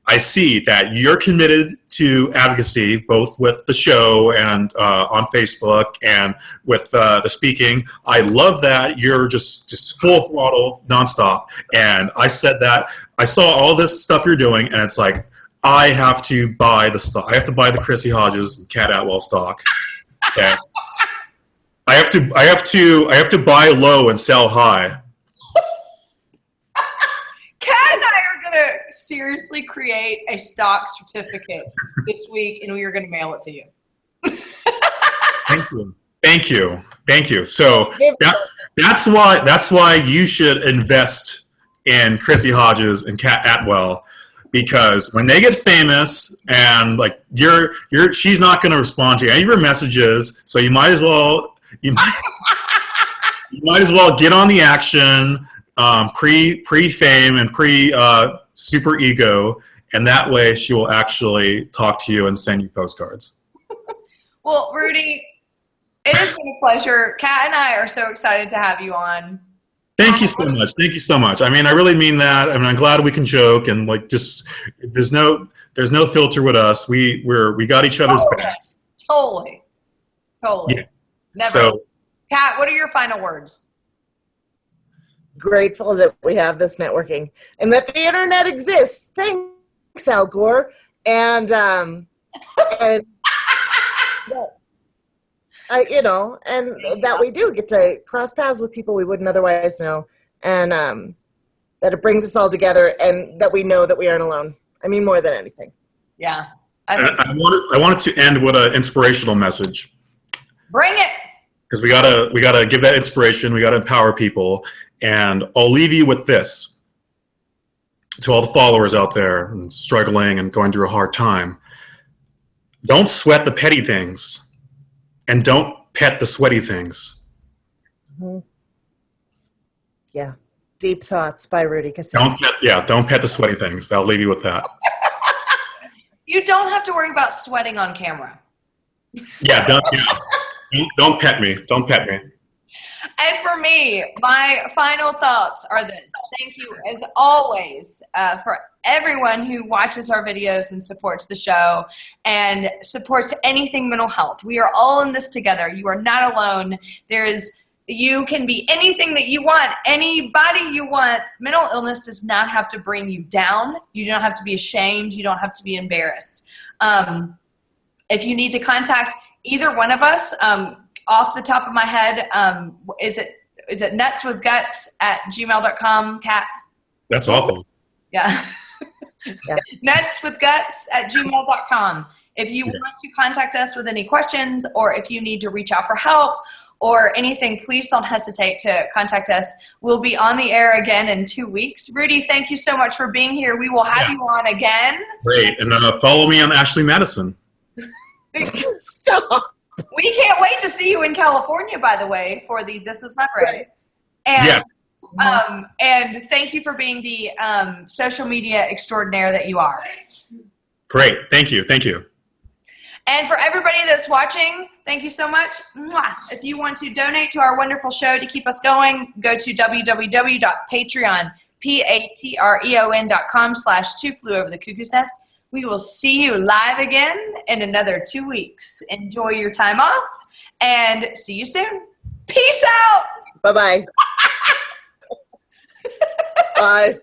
I see that you're committed to advocacy, both with the show and on Facebook and with the speaking. I love that you're just full throttle, nonstop. And I said that I saw all this stuff you're doing, and it's like, I have to buy the stock. I have to buy the Chrissy Hodges and Kat Atwell stock. Okay. I have to buy low and sell high. Kat and I are gonna seriously create a stock certificate this week, and we are gonna mail it to you. Thank you. So that's why you should invest in Chrissy Hodges and Kat Atwell. Because when they get famous and like she's not going to respond to any of your messages, so you might as well get on the action pre-fame and super ego, and that way she will actually talk to you and send you postcards. Well, Rudy, it has been a pleasure. Kat and I are so excited to have you on. Thank you so much. I mean, I really mean that. I mean, I'm glad we can joke and like just there's no filter with us. We got each other's backs. Totally. Yeah. Never. So, Kat, what are your final words? grateful that we have this networking and that the internet exists. Thanks, Al Gore. And that, and that we do get to cross paths with people we wouldn't otherwise know, and that it brings us all together, and that we know that we aren't alone. I mean, more than anything. Yeah. I wanted to end with an inspirational message. Bring it. Because we gotta give that inspiration. We gotta empower people, and I'll leave you with this to all the followers out there and struggling and going through a hard time. Don't sweat the petty things, and don't pet the sweaty things. Mm-hmm. Yeah, deep thoughts by Rudy Caseres. Don't pet the sweaty things. I'll leave you with that. You don't have to worry about sweating on camera. Don't pet me. Don't pet me. And for me, my final thoughts are this. Thank you, as always, for everyone who watches our videos and supports the show and supports anything mental health. We are all in this together. You are not alone. You can be anything that you want, anybody you want. Mental illness does not have to bring you down. You don't have to be ashamed. You don't have to be embarrassed. If you need to contact either one of us, off the top of my head, is it nutswithguts@gmail.com, Kat? That's awful. Yeah. nutswithguts@gmail.com. If you want to contact us with any questions, or if you need to reach out for help or anything, please don't hesitate to contact us. We'll be on the air again in 2 weeks. Rudy, thank you so much for being here. We will have you on again. Great. And follow me on Ashley Madison. Stop. We can't wait to see you in California, by the way, for the This Is My Brave. And, yes. And thank you for being the social media extraordinaire that you are. Great. Thank you. Thank you. And for everybody that's watching, thank you so much. Mwah. If you want to donate to our wonderful show to keep us going, go to www.patreon.com/2flewoverthecuckoo's We will see you live again in another 2 weeks. Enjoy your time off, and see you soon. Peace out. Bye-bye. Bye.